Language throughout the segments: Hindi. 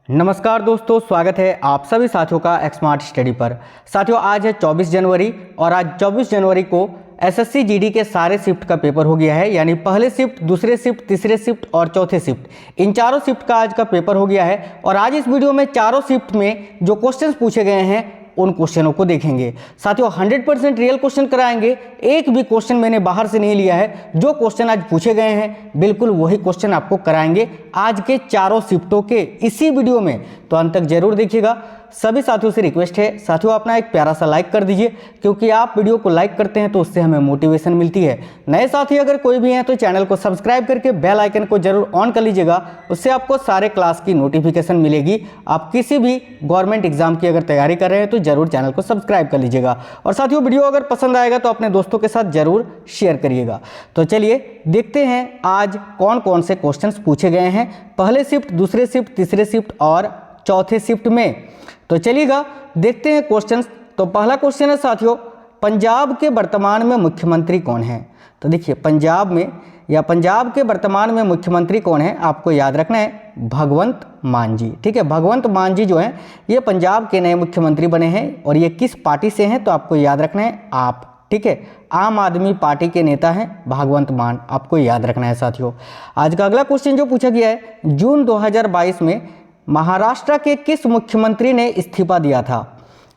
नमस्कार दोस्तों, स्वागत है आप सभी साथियों का स्मार्ट स्टडी पर। साथियों, आज है 24 जनवरी और आज 24 जनवरी को एसएससी जीडी के सारे शिफ्ट का पेपर हो गया है। यानी पहले शिफ्ट, दूसरे शिफ्ट, तीसरे शिफ्ट और चौथे शिफ्ट, इन चारों शिफ्ट का आज का पेपर हो गया है। और आज इस वीडियो में चारों शिफ्ट में जो क्वेश्चंस पूछे गए हैं उन क्वेश्चनों को देखेंगे। साथियों, 100% रियल क्वेश्चन कराएंगे। एक भी क्वेश्चन मैंने बाहर से नहीं लिया है। जो क्वेश्चन आज पूछे गए हैं बिल्कुल वही क्वेश्चन आपको कराएंगे आज के चारों शिफ्टों के इसी वीडियो में, तो अंत तक जरूर देखिएगा। सभी साथियों से रिक्वेस्ट है, साथियों अपना एक प्यारा सा लाइक कर दीजिए, क्योंकि आप वीडियो को लाइक करते हैं तो उससे हमें मोटिवेशन मिलती है। नए साथी अगर कोई भी हैं तो चैनल को सब्सक्राइब करके बेल आइकन को जरूर ऑन कर लीजिएगा, उससे आपको सारे क्लास की नोटिफिकेशन मिलेगी। आप किसी भी गवर्नमेंट एग्जाम की अगर तैयारी कर रहे हैं तो जरूर चैनल को सब्सक्राइब कर लीजिएगा। और साथियों, वीडियो अगर पसंद आएगा तो अपने दोस्तों के साथ जरूर शेयर करिएगा। तो चलिए देखते हैं आज कौन कौन से क्वेश्चंस पूछे गए हैं पहले शिफ्ट, दूसरे शिफ्ट, तीसरे शिफ्ट और चौथे शिफ्ट में। तो चलिएगा देखते हैं क्वेश्चंस। तो पहला क्वेश्चन है साथियों, पंजाब के वर्तमान में मुख्यमंत्री कौन है? तो देखिए, पंजाब में या पंजाब के वर्तमान में मुख्यमंत्री कौन है आपको याद रखना है, भगवंत मान जी। ठीक है, भगवंत मान जी जो हैं ये पंजाब के नए मुख्यमंत्री बने हैं। और ये किस पार्टी से हैं तो आपको याद रखना है आप। ठीक है, आम आदमी पार्टी के नेता हैं भगवंत मान, आपको याद रखना है साथियों। आज का अगला क्वेश्चन जो पूछा गया है, जून 2022 में महाराष्ट्र के किस मुख्यमंत्री ने इस्तीफा दिया था?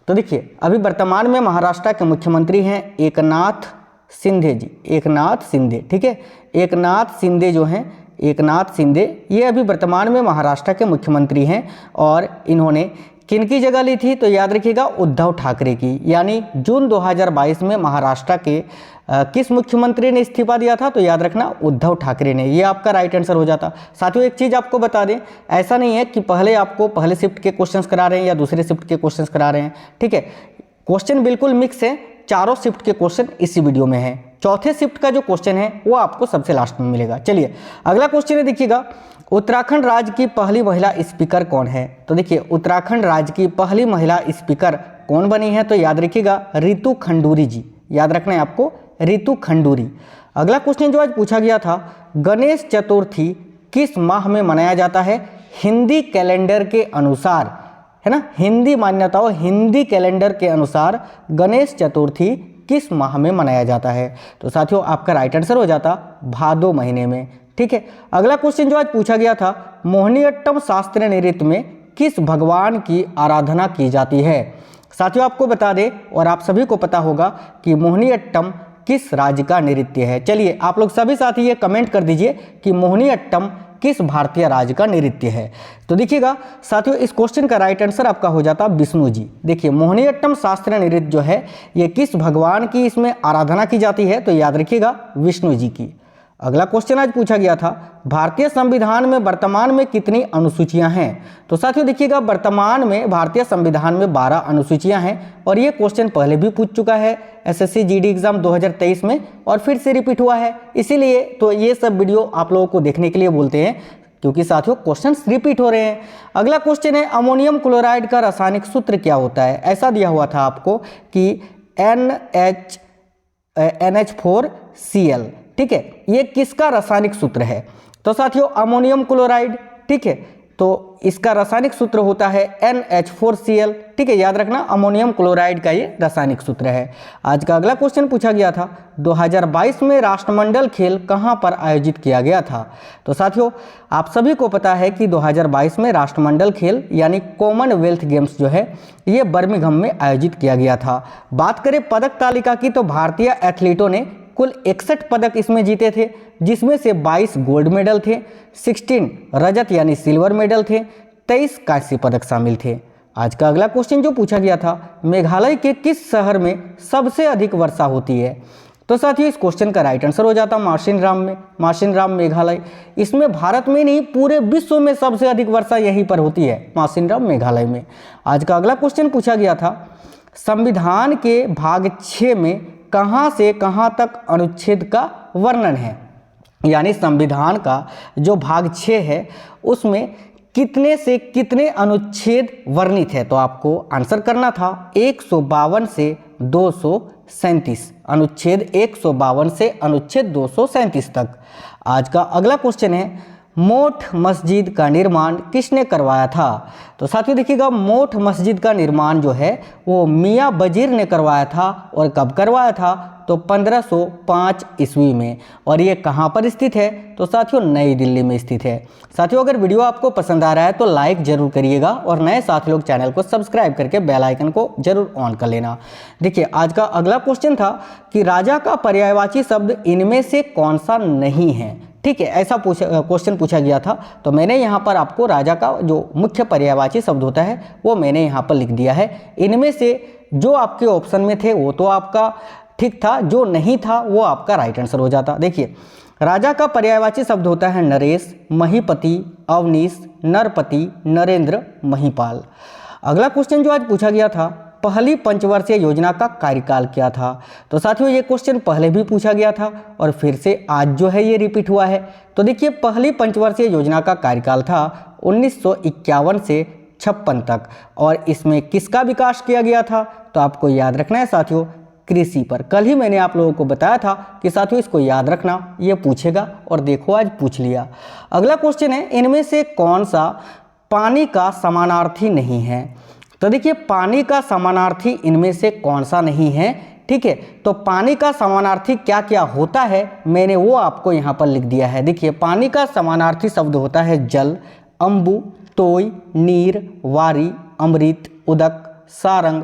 तो देखिए, अभी वर्तमान में महाराष्ट्र के मुख्यमंत्री हैं एकनाथ शिंदे जी, एकनाथ शिंदे। ठीक है, एकनाथ शिंदे जो हैं, एकनाथ शिंदे ये अभी वर्तमान में महाराष्ट्र के मुख्यमंत्री हैं। और इन्होंने किनकी जगह ली थी? तो याद रखिएगा, उद्धव ठाकरे की। यानी जून 2022 में महाराष्ट्र के किस मुख्यमंत्री ने इस्तीफा दिया था? तो याद रखना, उद्धव ठाकरे ने। ये आपका राइट आंसर हो जाता। साथियों, एक चीज़ आपको बता दें, ऐसा नहीं है कि पहले आपको पहले शिफ्ट के क्वेश्चंस करा रहे हैं या दूसरे शिफ्ट के क्वेश्चंस करा रहे हैं। ठीक है, क्वेश्चन बिल्कुल मिक्स है, चारों शिफ्ट के क्वेश्चन इसी वीडियो में है। चौथे शिफ्ट का जो क्वेश्चन है वो आपको सबसे लास्ट में मिलेगा। चलिए अगला क्वेश्चन है, देखिएगा, उत्तराखंड राज्य की पहली महिला स्पीकर कौन है? तो देखिए, उत्तराखंड राज्य की पहली महिला स्पीकर कौन बनी है? तो याद रखिएगा, रितु खंडूरी जी। याद रखना है आपको, रितु खंडूरी। अगला क्वेश्चन जो आज पूछा गया था, गणेश चतुर्थी किस माह में मनाया जाता है हिंदी कैलेंडर के अनुसार? है ना, हिंदी मान्यताओं, हिंदी कैलेंडर के अनुसार गणेश चतुर्थी किस माह में मनाया जाता है? तो साथियों, आपका राइट आंसर हो जाता भादो महीने में। ठीक है, अगला क्वेश्चन जो आज पूछा गया था, मोहिनीअट्टम शास्त्रीय नृत्य में किस भगवान की आराधना की जाती है? साथियों, आपको बता दें और आप सभी को पता होगा कि मोहिनीअट्टम किस राज्य का नृत्य है। चलिए आप लोग सभी साथी ये कमेंट कर दीजिए कि मोहिनीअट्टम किस भारतीय राज्य का नृत्य है। तो देखिएगा साथियों, इस क्वेश्चन का राइट आंसर आपका हो जाता विष्णु जी। देखिए, मोहिनीअट्टम शास्त्रीय नृत्य जो है ये किस भगवान की इसमें आराधना की जाती है? तो याद रखिएगा, विष्णु जी की। अगला क्वेश्चन आज पूछा गया था, भारतीय संविधान में वर्तमान में कितनी अनुसूचियां हैं? तो साथियों देखिएगा, वर्तमान में भारतीय संविधान में 12 अनुसूचियां हैं। और ये क्वेश्चन पहले भी पूछ चुका है एसएससी जीडी एग्जाम 2023 में और फिर से रिपीट हुआ है। इसीलिए तो ये सब वीडियो आप लोगों को देखने के लिए बोलते हैं, क्योंकि साथियों क्वेश्चन रिपीट हो रहे हैं। अगला क्वेश्चन है, अमोनियम क्लोराइड का रासायनिक सूत्र क्या होता है? ऐसा दिया हुआ था आपको कि NH4Cl। ठीक है, ये किसका रासायनिक सूत्र है? तो साथियों, अमोनियम क्लोराइड। ठीक है, तो इसका रासायनिक सूत्र होता है NH4Cl। ठीक है, याद रखना, अमोनियम क्लोराइड का ये रासायनिक सूत्र है। आज का अगला क्वेश्चन पूछा गया था, 2022 में राष्ट्रमंडल खेल कहां पर आयोजित किया गया था? तो साथियों, आप सभी को पता है कि 2022 में राष्ट्रमंडल खेल यानी कॉमनवेल्थ गेम्स जो है ये बर्मिंघम में आयोजित किया गया था। बात करें पदक तालिका की, तो भारतीय एथलीटों ने कुल 61 पदक इसमें जीते थे, जिसमें से 22 गोल्ड मेडल थे, 16 रजत यानी सिल्वर मेडल थे, 23 कांस्य पदक शामिल थे। आज का अगला क्वेश्चन जो पूछा गया था, मेघालय के किस शहर में सबसे अधिक वर्षा होती है? तो साथियों, इस क्वेश्चन का राइट आंसर हो जाता मार्शिनराम में। मार्शिनराम मेघालय, इसमें भारत में नहीं पूरे विश्व में सबसे अधिक वर्षा यहीं पर होती है, मार्शिनराम मेघालय में। आज का अगला क्वेश्चन पूछा गया था, संविधान के भाग 6 में कहां से कहां तक अनुच्छेद का वर्णन है? यानी संविधान का जो भाग 6 है उसमें कितने से कितने अनुच्छेद वर्णित है? तो आपको आंसर करना था 152 से 237, अनुच्छेद 152 से अनुच्छेद 237 तक। आज का अगला क्वेश्चन है, मोठ मस्जिद का निर्माण किसने करवाया था? तो साथियों देखिएगा, मोठ मस्जिद का निर्माण जो है वो मियाँ वजीर ने करवाया था। और कब करवाया था? तो 1505 ईस्वी में। और ये कहाँ पर स्थित है? तो साथियों नई दिल्ली में स्थित है। साथियों अगर वीडियो आपको पसंद आ रहा है तो लाइक जरूर करिएगा और नए साथी लोग चैनल को सब्सक्राइब करके बेल आइकन को जरूर ऑन कर लेना। देखिए आज का अगला क्वेश्चन था कि राजा का पर्यायवाची शब्द इनमें से कौन सा नहीं है? ठीक है, ऐसा क्वेश्चन पूछा गया था। तो मैंने यहाँ पर आपको राजा का जो मुख्य पर्यायवाची शब्द होता है वो मैंने यहाँ पर लिख दिया है। इनमें से जो आपके ऑप्शन में थे वो तो आपका ठीक था, जो नहीं था वो आपका राइट आंसर हो जाता। देखिए राजा का पर्यायवाची शब्द होता है नरेश, महीपति, अवनीश, नरपति, नरेंद्र, महीपाल। अगला क्वेश्चन जो आज पूछा गया था, पहली पंचवर्षीय योजना का कार्यकाल क्या था? तो साथियों ये क्वेश्चन पहले भी पूछा गया था और फिर से आज जो है ये रिपीट हुआ है। तो देखिए पहली पंचवर्षीय योजना का कार्यकाल था 1951 से 56 तक। और इसमें किसका विकास किया गया था? तो आपको याद रखना है साथियों, कृषि पर। कल ही मैंने आप लोगों को बताया था कि साथियों इसको याद रखना, ये पूछेगा और देखो आज पूछ लिया। अगला क्वेश्चन है, इनमें से कौन सा पानी का समानार्थी नहीं है? तो देखिए पानी का समानार्थी इनमें से कौन सा नहीं है? ठीक है, तो पानी का समानार्थी क्या क्या होता है मैंने वो आपको यहाँ पर लिख दिया है। देखिए पानी का समानार्थी शब्द होता है जल, अम्बु, तोय, नीर, वारी, अमृत, उदक, सारंग,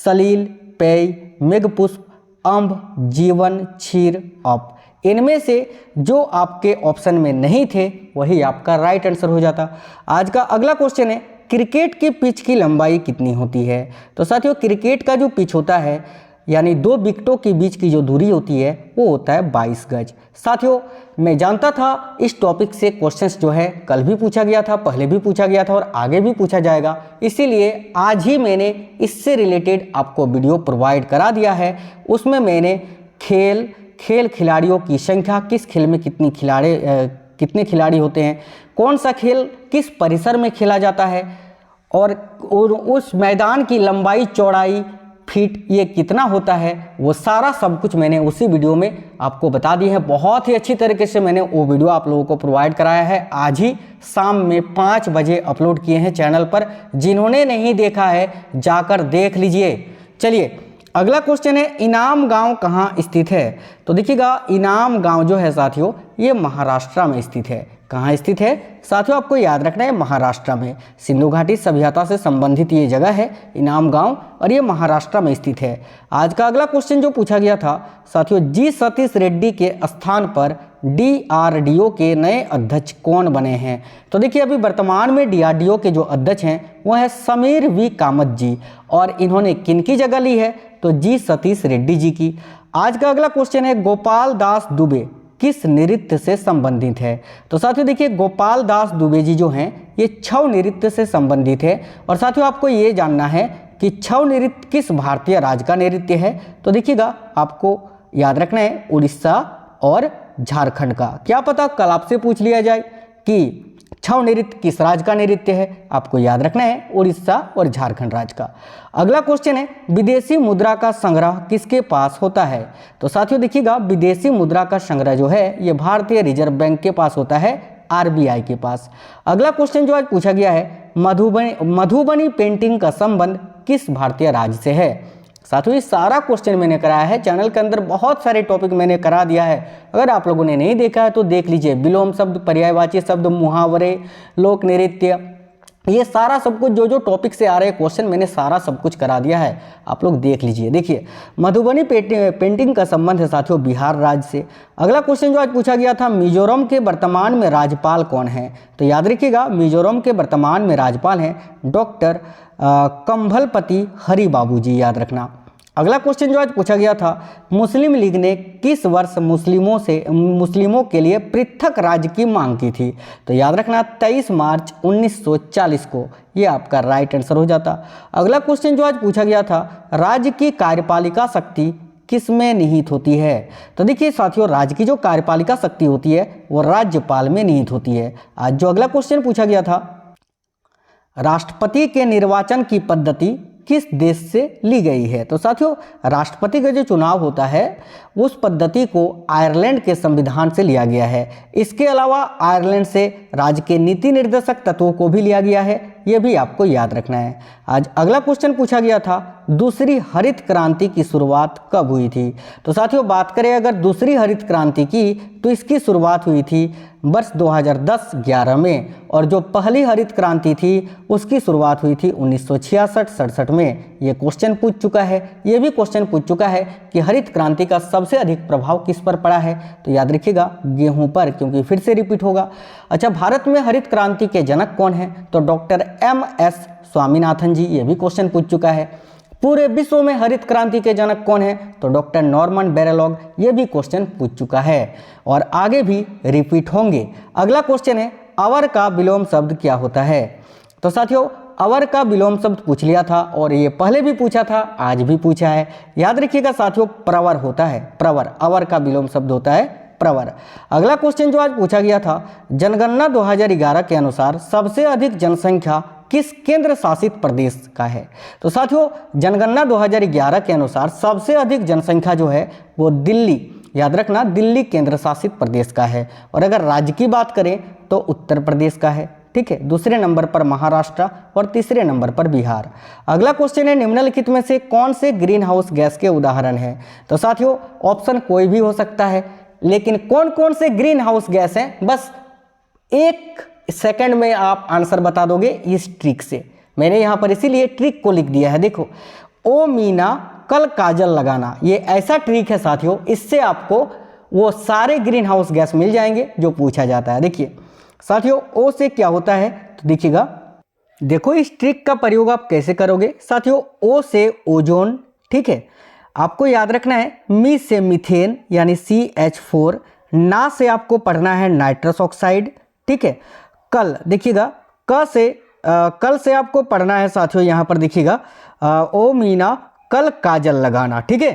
सलील, पेय, मेघपुष्प, अम्ब, जीवन, क्षीर, अप। इनमें से जो आपके ऑप्शन में नहीं थे वही आपका राइट आंसर हो जाता। आज का अगला क्वेश्चन है, क्रिकेट की पिच की लंबाई कितनी होती है? तो साथियों क्रिकेट का जो पिच होता है यानी दो विकेटों के बीच की जो दूरी होती है वो होता है 22 गज। साथियों मैं जानता था इस टॉपिक से क्वेश्चंस जो है कल भी पूछा गया था, पहले भी पूछा गया था और आगे भी पूछा जाएगा, इसीलिए आज ही मैंने इससे रिलेटेड आपको वीडियो प्रोवाइड करा दिया है। उसमें मैंने खेल खिलाड़ियों की संख्या, किस खेल में कितने खिलाड़ी होते हैं, कौन सा खेल किस परिसर में खेला जाता है और उस मैदान की लंबाई चौड़ाई फीट ये कितना होता है, वो सारा सब कुछ मैंने उसी वीडियो में आपको बता दी है। बहुत ही अच्छी तरीके से मैंने वो वीडियो आप लोगों को प्रोवाइड कराया है। आज ही शाम में 5 बजे अपलोड किए हैं चैनल पर। जिन्होंने नहीं देखा है जाकर देख लीजिए। चलिए अगला क्वेश्चन है, इनाम गांव कहाँ स्थित है? तो देखिएगा इनाम गांव जो है साथियों ये महाराष्ट्र में स्थित है। कहाँ स्थित है साथियों? आपको याद रखना है महाराष्ट्र में। सिंधु घाटी सभ्यता से संबंधित ये जगह है इनाम गांव और ये महाराष्ट्र में स्थित है। आज का अगला क्वेश्चन जो पूछा गया था साथियों, जी सतीश रेड्डी के स्थान पर DRDO के नए अध्यक्ष कौन बने हैं? तो देखिए अभी वर्तमान में DRDO के जो अध्यक्ष हैं वो है समीर V कामत जी और इन्होंने किन की जगह ली है? तो जी सतीश रेड्डी जी की। आज का अगला क्वेश्चन है, गोपाल दास दुबे किस नृत्य से संबंधित है? तो साथियों देखिए गोपाल दास दुबे जी जो हैं ये छऊ नृत्य से संबंधित है। और साथियों आपको ये जानना है कि छऊ नृत्य किस भारतीय राज्य का नृत्य है? तो देखिएगा आपको याद रखना है उड़ीसा और झारखंड का। क्या पता कल आपसे पूछ लिया जाए कि छऊ नृत्य किस राज्य का नृत्य है? आपको याद रखना है उड़ीसा और झारखंड राज्य का। अगला क्वेश्चन है, विदेशी मुद्रा का संग्रह किसके पास होता है? तो साथियों देखिएगा विदेशी मुद्रा का संग्रह जो है ये भारतीय रिजर्व बैंक के पास होता है, RBI के पास। अगला क्वेश्चन जो आज पूछा गया है, मधुबनी पेंटिंग का संबंध किस भारतीय राज्य से है? साथियों ये सारा क्वेश्चन मैंने कराया है चैनल के अंदर, बहुत सारे टॉपिक मैंने करा दिया है। अगर आप लोगों ने नहीं देखा है तो देख लीजिए। विलोम शब्द, पर्यायवाची शब्द, मुहावरे, लोक नृत्य, ये सारा सब कुछ जो टॉपिक से आ रहे क्वेश्चन मैंने सारा सब कुछ करा दिया है, आप लोग देख लीजिए। देखिए मधुबनी पेंटिंग का संबंध है साथियों बिहार राज्य से। अगला क्वेश्चन जो आज पूछा गया था, मिजोरम के वर्तमान में राज्यपाल कौन है? तो याद रखिएगा मिजोरम के वर्तमान में राज्यपाल हैं डॉक्टर कंभलपति हरिबाबू जी, याद रखना। अगला क्वेश्चन जो आज पूछा गया था, मुस्लिम लीग ने किस वर्ष मुस्लिमों के लिए पृथक राज्य की मांग की थी? तो याद रखना 23 मार्च 1940 को, ये आपका राइट आंसर हो जाता। अगला क्वेश्चन जो आज पूछा गया था, राज्य की कार्यपालिका शक्ति किस में निहित होती है? तो देखिए साथियों राज्य की जो कार्यपालिका शक्ति होती है वो राज्यपाल में निहित होती है। आज जो अगला क्वेश्चन पूछा गया था, राष्ट्रपति के निर्वाचन की पद्धति किस देश से ली गई है? तो साथियों राष्ट्रपति का जो चुनाव होता है उस पद्धति को आयरलैंड के संविधान से लिया गया है। इसके अलावा आयरलैंड से राज्य के नीति निर्देशक तत्वों को भी लिया गया है, ये भी आपको याद रखना है। आज अगला क्वेश्चन पूछा गया था, दूसरी हरित क्रांति की शुरुआत कब हुई थी? तो साथियों बात करें अगर दूसरी हरित क्रांति की, तो इसकी शुरुआत हुई थी वर्ष 2010-11 में, और जो पहली हरित क्रांति थी उसकी शुरुआत हुई थी 1966-67 में। ये क्वेश्चन पूछ चुका है, ये भी क्वेश्चन पूछ चुका है कि हरित क्रांति का सबसे अधिक प्रभाव किस पर पड़ा है? तो याद रखिएगा गेहूं पर, क्योंकि फिर से रिपीट होगा। अच्छा, भारत में हरित क्रांति के जनक कौन है? तो डॉक्टर MS स्वामीनाथन जी, ये भी क्वेश्चन पूछ चुका है। पूरे विश्व में हरित क्रांति के जनक कौन है? तो डॉक्टर नॉर्मन बोरलॉग, ये भी क्वेश्चन पूछ चुका है और आगे भी रिपीट होंगे। अगला क्वेश्चन है, अवर का विलोम शब्द क्या होता है? तो साथियों अवर का विलोम शब्द पूछ लिया था और ये पहले भी पूछा था, आज भी पूछा है। याद रखिएगा साथियों, प्रवर होता है, प्रवर। अवर का विलोम शब्द होता है प्रवर। अगला क्वेश्चन जो आज पूछा गया था, जनगणना 2011 के अनुसार सबसे अधिक जनसंख्या किस केंद्र शासित प्रदेश का है? तो साथियों जनगणना 2011 के अनुसार सबसे अधिक जनसंख्या जो है वो दिल्ली, याद रखना, दिल्ली केंद्र शासित प्रदेश का है। और अगर राज्य की बात करें तो उत्तर प्रदेश का है, ठीक है। दूसरे नंबर पर महाराष्ट्र और तीसरे नंबर पर बिहार। अगला क्वेश्चन है, निम्नलिखित में से कौन से ग्रीन हाउस गैस के उदाहरण है? तो साथियों ऑप्शन कोई भी हो सकता है, लेकिन कौन कौन से ग्रीन हाउस गैस हैं बस 1 सेकंड में आप आंसर बता दोगे इस ट्रिक से। मैंने यहाँ पर इसीलिए ट्रिक को लिख दिया है, देखो, ओ मीना कल काजल लगाना, ये ऐसा ट्रिक है साथियों, इससे आपको वो सारे ग्रीन हाउस गैस मिल जाएंगे जो पूछा जाता है। देखिए साथियों ओ से क्या होता है, तो देखिएगा, देखो इस ट्रिक का प्रयोग आप कैसे करोगे। साथियों ओ से ओजोन, ठीक है, आपको याद रखना है। मी से मीथेन यानी CH4, ना से आपको पढ़ना है नाइट्रस ऑक्साइड, ठीक है। कल देखिएगा, कल से आपको पढ़ना है साथियों, यहाँ पर देखिएगा ओ मीना कल काजल लगाना, ठीक है।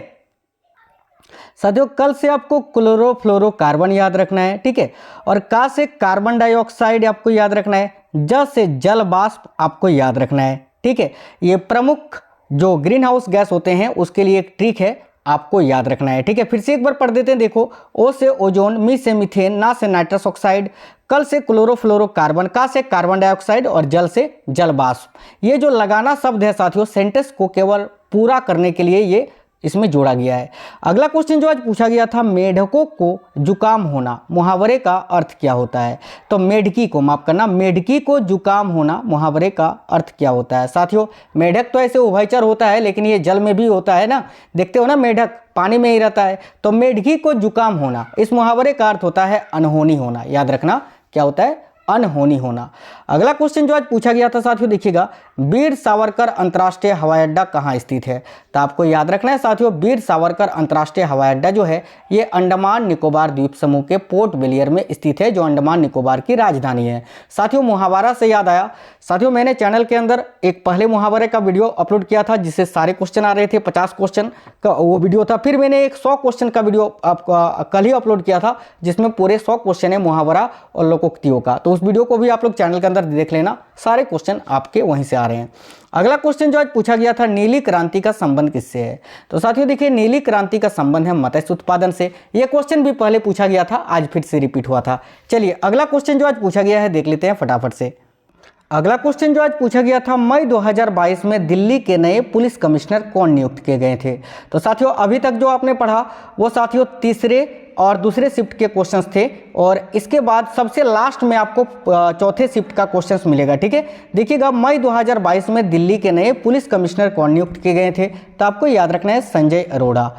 साथियों कल से आपको क्लोरोफ्लोरोकार्बन याद रखना है, ठीक है। और का से कार्बन डाइऑक्साइड आपको याद रखना है। ज से जल वाष्प आपको याद रखना है, ठीक है। ये प्रमुख जो ग्रीन हाउस गैस होते हैं उसके लिए एक ट्रिक है, आपको याद रखना है, ठीक है। फिर से एक बार पढ़ देते हैं, देखो, ओ से ओजोन, मी से मीथेन, ना से नाइट्रस ऑक्साइड, कल से क्लोरोफ्लोरोकार्बन, का से कार्बन डाइऑक्साइड और जल से जल वाष्प। ये जो लगाना शब्द है साथियों, सेंटेंस को केवल पूरा करने के लिए ये इसमें जोड़ा गया है। अगला क्वेश्चन जो आज पूछा गया था, मेढकों को जुकाम होना मुहावरे का अर्थ क्या होता है? तो मेढकी को, माफ करना, मेढकी को जुकाम होना मुहावरे का अर्थ क्या होता है? साथियों मेढक तो ऐसे उभयचर होता है, लेकिन ये जल में भी होता है ना, देखते हो ना, मेढक पानी में ही रहता है। तो मेढकी को जुकाम होना, इस मुहावरे का अर्थ होता है अनहोनी होना। याद रखना क्या होता है, अनहोनी होना। अगला क्वेश्चन जो आज पूछा गया था साथियों, देखिएगा, वीर सावरकर अंतर्राष्ट्रीय हवाई अड्डा कहाँ स्थित है? तो आपको याद रखना है साथियों, वीर सावरकर अंतर्राष्ट्रीय हवाई अड्डा जो है ये अंडमान निकोबार द्वीप समूह के पोर्ट ब्लेयर में स्थित है, जो अंडमान निकोबार की राजधानी है। साथियों मुहावरा से याद आया, साथियों मैंने चैनल के अंदर एक पहले मुहावरे का वीडियो अपलोड किया था जिससे सारे क्वेश्चन आ रहे थे, 50 क्वेश्चन का वो वीडियो था। फिर मैंने एक 100 क्वेश्चन का वीडियो कल ही अपलोड किया था जिसमें पूरे 100 क्वेश्चन है मुहावरा और लोकोक्तियों का, तो उस वीडियो को भी आप लोग चैनल के अंदर देख लेना, सारे क्वेश्चन आपके वहीं से आ रहे हैं। अगला क्वेश्चन जो आज पूछा गया था, नीली क्रांति का संबंध किससे है? तो साथियों देखिए, नीली क्रांति का संबंध है मत्स्य उत्पादन से। यह क्वेश्चन भी पहले पूछा गया था, आज फिर से रिपीट हुआ था। चलिए अगला क्वेश्चन जो आज पूछा गया है देख लेते हैं फटाफट से। अगला क्वेश्चन जो आज पूछा गया था, मई 2022 में दिल्ली के नए पुलिस कमिश्नर कौन नियुक्त किए गए थे? तो साथियों अभी तक जो आपने पढ़ा वो साथियों तीसरे और दूसरे शिफ्ट के क्वेश्चंस थे, और इसके बाद सबसे लास्ट में आपको चौथे शिफ्ट का क्वेश्चंस मिलेगा, ठीक है। देखिएगा, मई 2022 में दिल्ली के नए पुलिस कमिश्नर कौन नियुक्त किए गए थे? तो आपको याद रखना है संजय अरोड़ा,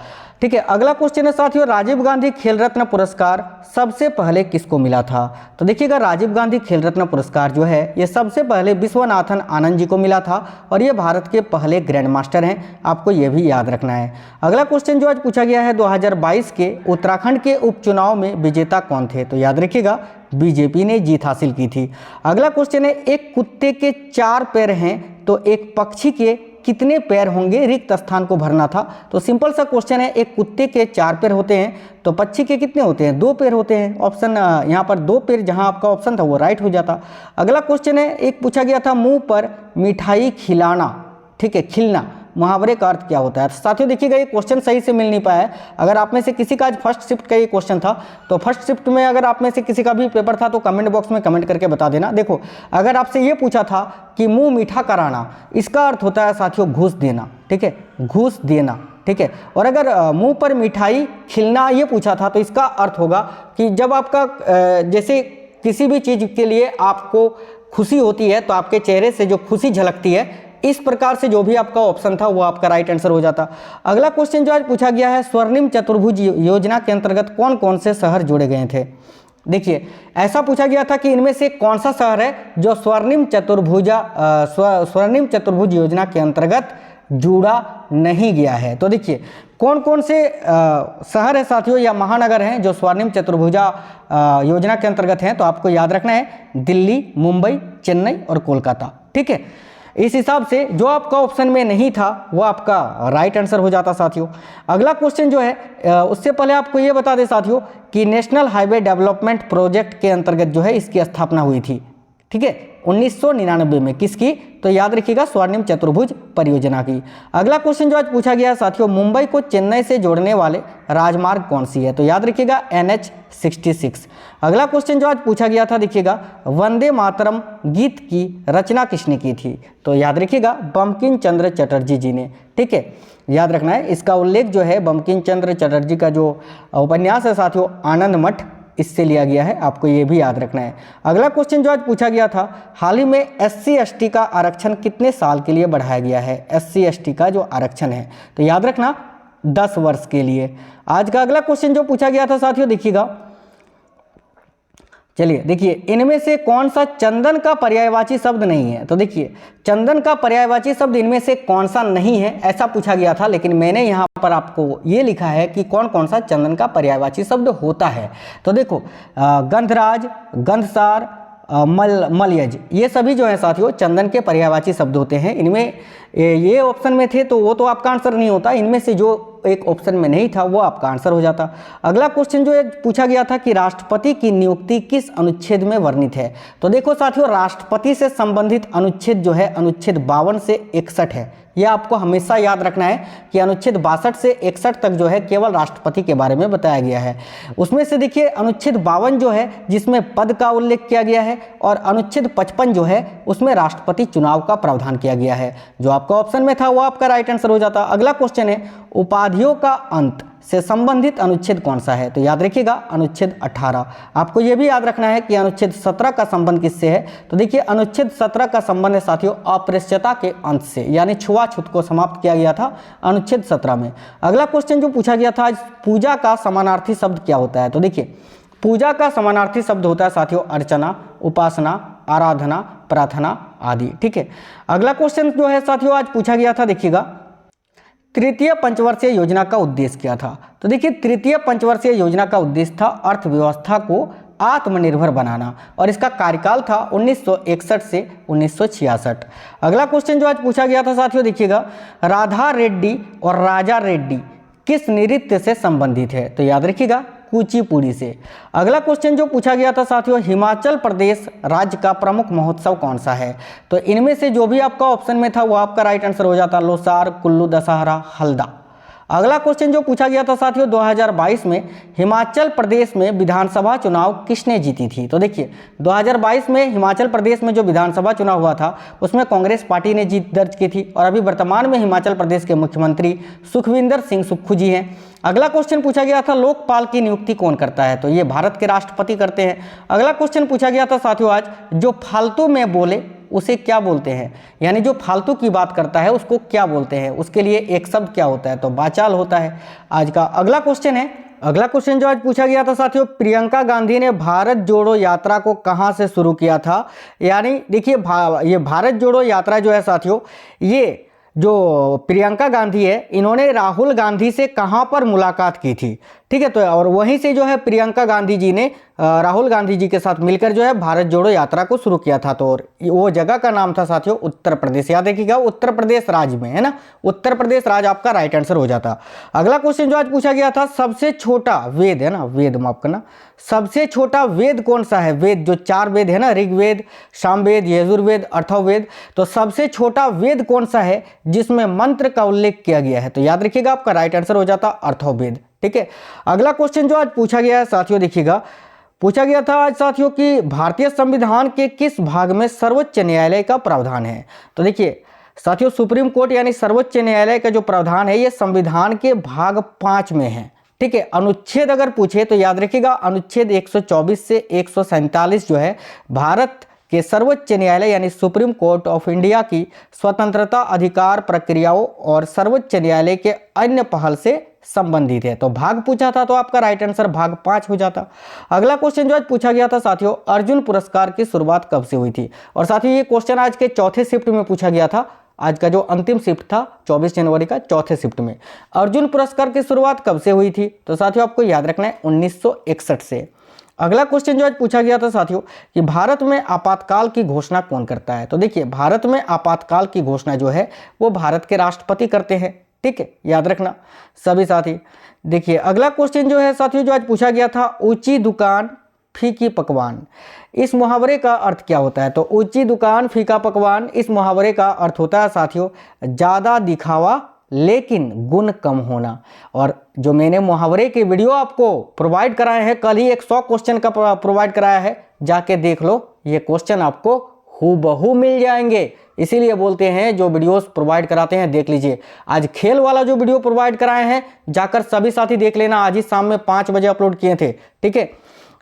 ठीक है। अगला क्वेश्चन है साथियों, राजीव गांधी खेल रत्न पुरस्कार सबसे पहले किसको मिला था? तो देखिएगा, राजीव गांधी खेल रत्न पुरस्कार जो है ये सबसे पहले विश्वनाथन आनंद जी को मिला था, और ये भारत के पहले ग्रैंड मास्टर हैं, आपको ये भी याद रखना है। अगला क्वेश्चन जो आज पूछा गया है, 2022 के उत्तराखंड के उपचुनाव में विजेता कौन थे? तो याद रखिएगा, बीजेपी ने जीत हासिल की थी। अगला क्वेश्चन है, एक कुत्ते के 4 पैर हैं तो एक पक्षी के कितने पैर होंगे? रिक्त स्थान को भरना था। तो सिंपल सा क्वेश्चन है, एक कुत्ते के 4 पैर होते हैं तो पक्षी के कितने होते हैं? 2 पैर होते हैं। ऑप्शन यहाँ पर 2 पैर, जहाँ आपका ऑप्शन था वो राइट हो जाता। अगला क्वेश्चन है, एक पूछा गया था, मुंह पर मिठाई खिलाना, ठीक है, खिलना मुहावरे का अर्थ क्या होता है। तो साथियों देखिएगा ये क्वेश्चन सही से मिल नहीं पाया है। अगर आप में से किसी का आज फर्स्ट शिफ्ट का ये क्वेश्चन था तो फर्स्ट शिफ्ट में अगर आप में से किसी का भी पेपर था तो कमेंट बॉक्स में कमेंट करके बता देना। देखो अगर आपसे ये पूछा था कि मुंह मीठा कराना, इसका अर्थ होता है साथियों घूस देना, ठीक है, घूस देना, ठीक है। और अगर मुंह पर मिठाई खिलना ये पूछा था तो इसका अर्थ होगा कि जब आपका जैसे किसी भी चीज़ के लिए आपको खुशी होती है तो आपके चेहरे से जो खुशी झलकती है, इस प्रकार से जो भी आपका ऑप्शन था वो आपका राइट आंसर हो जाता। अगला क्वेश्चन जो आज पूछा गया है, स्वर्णिम चतुर्भुज योजना के अंतर्गत कौन कौन से शहर जोड़े गए थे। देखिए ऐसा पूछा गया था कि इनमें से कौन सा शहर है जो स्वर्णिम चतुर्भुज योजना के अंतर्गत जुड़ा नहीं गया है। तो देखिए कौन कौन से शहर है साथियों या महानगर हैं जो स्वर्णिम चतुर्भुजा योजना के अंतर्गत हैं। तो आपको याद रखना है दिल्ली, मुंबई, चेन्नई और कोलकाता, ठीक है। इस हिसाब से जो आपका ऑप्शन में नहीं था वो आपका राइट आंसर हो जाता साथियों। अगला क्वेश्चन जो है उससे पहले आपको ये बता दें साथियों कि नेशनल हाईवे डेवलपमेंट प्रोजेक्ट के अंतर्गत जो है इसकी स्थापना हुई थी, ठीक है, 1999 में। किसकी? तो याद रखिएगा स्वर्णिम चतुर्भुज परियोजना की। अगला क्वेश्चन जो आज पूछा गया साथियों, मुंबई को चेन्नई से जोड़ने वाले राजमार्ग कौन सी है। तो याद रखिएगा NH66। अगला क्वेश्चन जो आज पूछा गया था देखिएगा, वंदे मातरम गीत की रचना किसने की थी। तो याद रखिएगा बंकिम चंद्र चटर्जी जी ने, ठीक है, याद रखना है। इसका उल्लेख जो है बंकिम चंद्र चटर्जी का जो उपन्यास है साथियों आनंद मठ, इससे लिया गया है, आपको ये भी याद रखना है। अगला क्वेश्चन जो आज पूछा गया था, हाल ही में SC/ST का आरक्षण कितने साल के लिए बढ़ाया गया है। SC/ST का जो आरक्षण है तो याद रखना 10 वर्ष के लिए। आज का अगला क्वेश्चन जो पूछा गया था साथियों देखिएगा, चलिए देखिए इनमें से कौन सा चंदन का पर्यायवाची शब्द नहीं है। तो देखिए चंदन का पर्यायवाची शब्द इनमें से कौन सा नहीं है ऐसा पूछा गया था, लेकिन मैंने यहाँ पर आपको ये लिखा है कि कौन कौन सा चंदन का पर्यायवाची शब्द होता है। तो देखो गंधराज, गंधसार, मलयज, ये सभी जो है साथियों चंदन के पर्यायवाची शब्द होते हैं। इनमें ये ऑप्शन में थे तो वो तो आपका आंसर नहीं होता, इनमें से जो एक ऑप्शन में नहीं था वो आपका आंसर हो जाता। अगला क्वेश्चन जो पूछा गया था कि राष्ट्रपति की नियुक्ति किस अनुच्छेद में वर्णित है। तो देखो साथियों राष्ट्रपति से संबंधित अनुच्छेद जो है अनुच्छेद 52 से 61 है। यह आपको हमेशा याद रखना है कि अनुच्छेद 62 से 61 तक जो है केवल राष्ट्रपति के बारे में बताया गया है। उसमें से देखिए अनुच्छेद 52 जो है जिसमें पद का उल्लेख किया गया है, और अनुच्छेद 55 जो है उसमें राष्ट्रपति चुनाव का प्रावधान किया गया है। जो आपका ऑप्शन में था वो आपका राइट आंसर हो जाता। अगला क्वेश्चन है, उपाधियों का अंत से संबंधित अनुच्छेद कौन सा है। तो याद रखिएगा अनुच्छेद 18। आपको यह भी याद रखना है कि अनुच्छेद 17 का संबंध किससे है। तो देखिए अनुच्छेद 17 का संबंध है साथियों अप्रेष्यता के अंत से, यानी छुआछूत को समाप्त किया गया था अनुच्छेद 17 में। अगला क्वेश्चन जो पूछा गया था, पूजा का समानार्थी शब्द क्या होता है। तो देखिए पूजा का समानार्थी शब्द होता है साथियों अर्चना, उपासना, आराधना, प्रार्थना आदि, ठीक है। अगला क्वेश्चन जो है साथियों आज पूछा गया था देखिएगा, तृतीय पंचवर्षीय योजना का उद्देश्य क्या था। तो देखिए तृतीय पंचवर्षीय योजना का उद्देश्य था अर्थव्यवस्था को आत्मनिर्भर बनाना, और इसका कार्यकाल था 1961 से 1966। अगला क्वेश्चन जो आज पूछा गया था साथियों देखिएगा, राधा रेड्डी और राजा रेड्डी किस नृत्य से संबंधित है। तो याद रखिएगा कुचिपुड़ी से। अगला क्वेश्चन जो पूछा गया था साथियों, हिमाचल प्रदेश राज्य का प्रमुख महोत्सव कौन सा है। तो इनमें से जो भी आपका ऑप्शन में था वो आपका राइट आंसर हो जाता, लोसार, कुल्लू दशहरा, हल्दा। अगला क्वेश्चन जो पूछा गया था साथियों 2022 में हिमाचल प्रदेश में विधानसभा चुनाव किसने जीती थी। तो देखिए 2022 में हिमाचल प्रदेश में जो विधानसभा चुनाव हुआ था उसमें कांग्रेस पार्टी ने जीत दर्ज की थी, और अभी वर्तमान में हिमाचल प्रदेश के मुख्यमंत्री सुखविंदर सिंह सुक्खू जी हैं। अगला क्वेश्चन पूछा गया था, लोकपाल की नियुक्ति कौन करता है। तो ये भारत के राष्ट्रपति करते हैं। अगला क्वेश्चन पूछा गया था साथियों आज, जो फालतू में बोले उसे क्या बोलते हैं, यानी जो फालतू की बात करता है उसको क्या बोलते हैं, उसके लिए एक शब्द क्या होता है। तो वाचाल होता है आज का। अगला क्वेश्चन है, अगला क्वेश्चन जो आज पूछा गया था साथियों, प्रियंका गांधी ने भारत जोड़ो यात्रा को कहां से शुरू किया था। यानी देखिए ये भारत जोड़ो यात्रा जो है साथियों, ये जो प्रियंका गांधी है इन्होंने राहुल गांधी से कहां पर मुलाकात की थी, ठीक है। तो और वहीं से जो है प्रियंका गांधी जी ने राहुल गांधी जी के साथ मिलकर जो है भारत जोड़ो यात्रा को शुरू किया था। तो और वो जगह का नाम था साथियों उत्तर प्रदेश। याद रखिएगा उत्तर प्रदेश राज्य में, है ना, उत्तर प्रदेश राज्य आपका राइट आंसर हो जाता। अगला क्वेश्चन जो आज पूछा गया था, सबसे छोटा वेद, है ना, वेद माफ करना, सबसे छोटा वेद कौन सा है? वेद जो 4 वेद है ना, ऋग्वेद, सामवेद, यजुर्वेद, अथर्ववेद, तो सबसे छोटा वेद कौन सा है जिसमें मंत्र का उल्लेख किया गया है? तो याद रखिएगा आपका राइट आंसर हो जाता अथर्ववेद। ठीक है। अगला क्वेश्चन जो आज पूछा गया है साथियों, देखिएगा पूछा गया था आज साथियों कि भारतीय संविधान के किस भाग में सर्वोच्च न्यायालय का प्रावधान है? तो देखिए साथियों, सुप्रीम कोर्ट यानी सर्वोच्च न्यायालय का जो प्रावधान है ये संविधान के भाग 5 में है। ठीक है। अनुच्छेद अगर पूछे तो याद रखिएगा अनुच्छेद 124 से 147 जो है भारत के सर्वोच्च न्यायालय यानी सुप्रीम कोर्ट ऑफ इंडिया की स्वतंत्रता, अधिकार, प्रक्रियाओं और सर्वोच्च न्यायालय के अन्य पहल से संबंधित है। तो भाग पूछा था तो आपका राइट आंसर भाग 5 हो जाता। अगला क्वेश्चन जो आज पूछा गया था साथियों, अर्जुन पुरस्कार की शुरुआत कब से हुई थी? और साथियों ये क्वेश्चन आज के चौथे शिफ्ट में पूछा गया था। आज का जो अंतिम शिफ्ट था 24 जनवरी का, चौथे शिफ्ट में अर्जुन पुरस्कार की शुरुआत कब से हुई थी? तो साथियों आपको याद रखना है 1961 से। अगला क्वेश्चन जो आज पूछा गया था साथियों कि भारत में आपातकाल की घोषणा कौन करता है? तो देखिए भारत में आपातकाल की घोषणा जो है वो भारत के राष्ट्रपति करते हैं। ठीक है, याद रखना सभी साथी। देखिए अगला क्वेश्चन जो है साथियों जो आज पूछा गया था, ऊंची दुकान फीकी पकवान, इस मुहावरे का अर्थ क्या होता है? तो ऊंची दुकान फीका पकवान, इस मुहावरे का अर्थ होता है साथियों ज़्यादा दिखावा लेकिन गुण कम होना। और जो मैंने मुहावरे के वीडियो आपको प्रोवाइड कराए हैं, कल ही एक 100 क्वेश्चन का प्रोवाइड कराया है, जाके देख लो, ये क्वेश्चन आपको हूबहू मिल जाएंगे। इसीलिए बोलते हैं जो वीडियोस प्रोवाइड कराते हैं देख लीजिए। आज खेल वाला जो वीडियो प्रोवाइड कराए हैं जाकर सभी साथी देख लेना, आज ही शाम में 5 बजे अपलोड किए थे। ठीक है,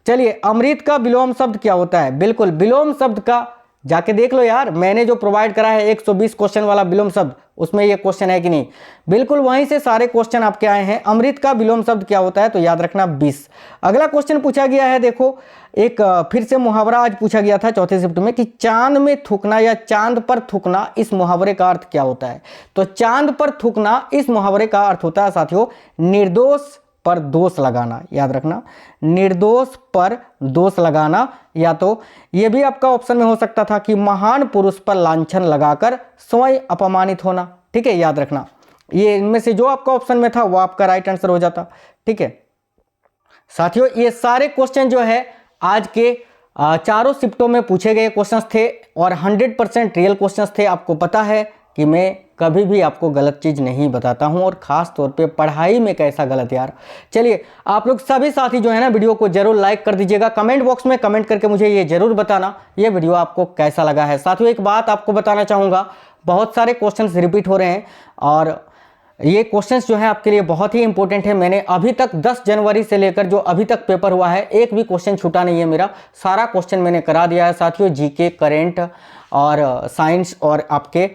चलिए अमृत का विलोम शब्द क्या होता है? बिल्कुल विलोम शब्द का जाके देख लो यार, मैंने जो प्रोवाइड करा है 120 क्वेश्चन वाला विलोम शब्द, उसमें ये क्वेश्चन है कि नहीं? बिल्कुल वहीं से सारे क्वेश्चन आपके आए हैं। अमृत का विलोम शब्द क्या होता है? तो याद रखना 20। अगला क्वेश्चन पूछा गया है, देखो एक फिर से मुहावरा आज पूछा गया था चौथे शिफ्ट में कि चांद में थूकना या चांद पर थूकना, इस मुहावरे का अर्थ क्या होता है? तो चांद पर थूकना, इस मुहावरे का अर्थ होता है साथियों निर्दोष पर दोष लगाना। याद रखना निर्दोष पर दोष लगाना, या तो ये भी आपका ऑप्शन में हो सकता था कि महान पुरुष पर लांछन लगाकर स्वयं अपमानित होना। ठीक है, याद रखना ये इनमें से जो आपका ऑप्शन में था वो आपका राइट आंसर हो जाता। ठीक है साथियों, ये सारे क्वेश्चन जो है आज के चारों शिफ्टों में पूछे गए क्वेश्चंस थे और 100% रियल क्वेश्चंस थे। आपको पता है कि मैं कभी भी आपको गलत चीज़ नहीं बताता हूं, और ख़ास तौर पे पढ़ाई में कैसा गलत यार। चलिए आप लोग सभी साथी जो है ना वीडियो को जरूर लाइक कर दीजिएगा, कमेंट बॉक्स में कमेंट करके मुझे ये जरूर बताना ये वीडियो आपको कैसा लगा है। साथियों एक बात आपको बताना चाहूँगा, बहुत सारे क्वेश्चन रिपीट हो रहे हैं और ये क्वेश्चंस जो है आपके लिए बहुत ही इंपॉर्टेंट है। मैंने अभी तक 10 जनवरी से लेकर जो अभी तक पेपर हुआ है एक भी क्वेश्चन छूटा नहीं है मेरा, सारा क्वेश्चन मैंने करा दिया है साथियों, जीके, करेंट और साइंस और आपके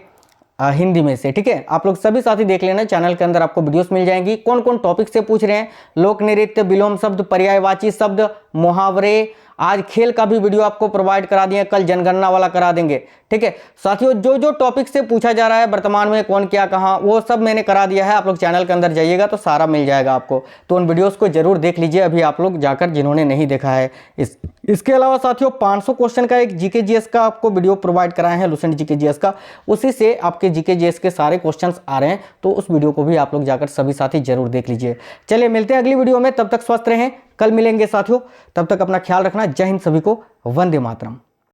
हिंदी में से। ठीक है, आप लोग सभी साथी देख लेना, चैनल के अंदर आपको वीडियोस मिल जाएंगी। कौन कौन टॉपिक से पूछ रहे हैं, लोक नृत्य, विलोम शब्द, पर्यायवाची शब्द, मुहावरे, आज खेल का भी वीडियो आपको प्रोवाइड करा दिए, कल जनगणना वाला करा देंगे। ठीक है साथियों, जो जो टॉपिक से पूछा जा रहा है वर्तमान में कौन क्या कहाँ, वो सब मैंने करा दिया है। आप लोग चैनल के अंदर जाइएगा तो सारा मिल जाएगा आपको, तो उन वीडियोस को जरूर देख लीजिए अभी आप लोग जाकर जिन्होंने नहीं देखा है। इसके अलावा साथियों 500 क्वेश्चन का एक जीके जीएस का आपको वीडियो प्रोवाइड कराए हैं, लुसेंट जीके जीएस का, उसी से आपके जीके जीएस के सारे क्वेश्चन आ रहे हैं, तो उस वीडियो को भी आप लोग जाकर सभी साथी जरूर देख लीजिए। चलिए मिलते हैं अगली वीडियो में, तब तक स्वस्थ रहें, कल मिलेंगे साथियों, तब तक अपना ख्याल रखना। जय हिंद सभी को, वंदे मातरम।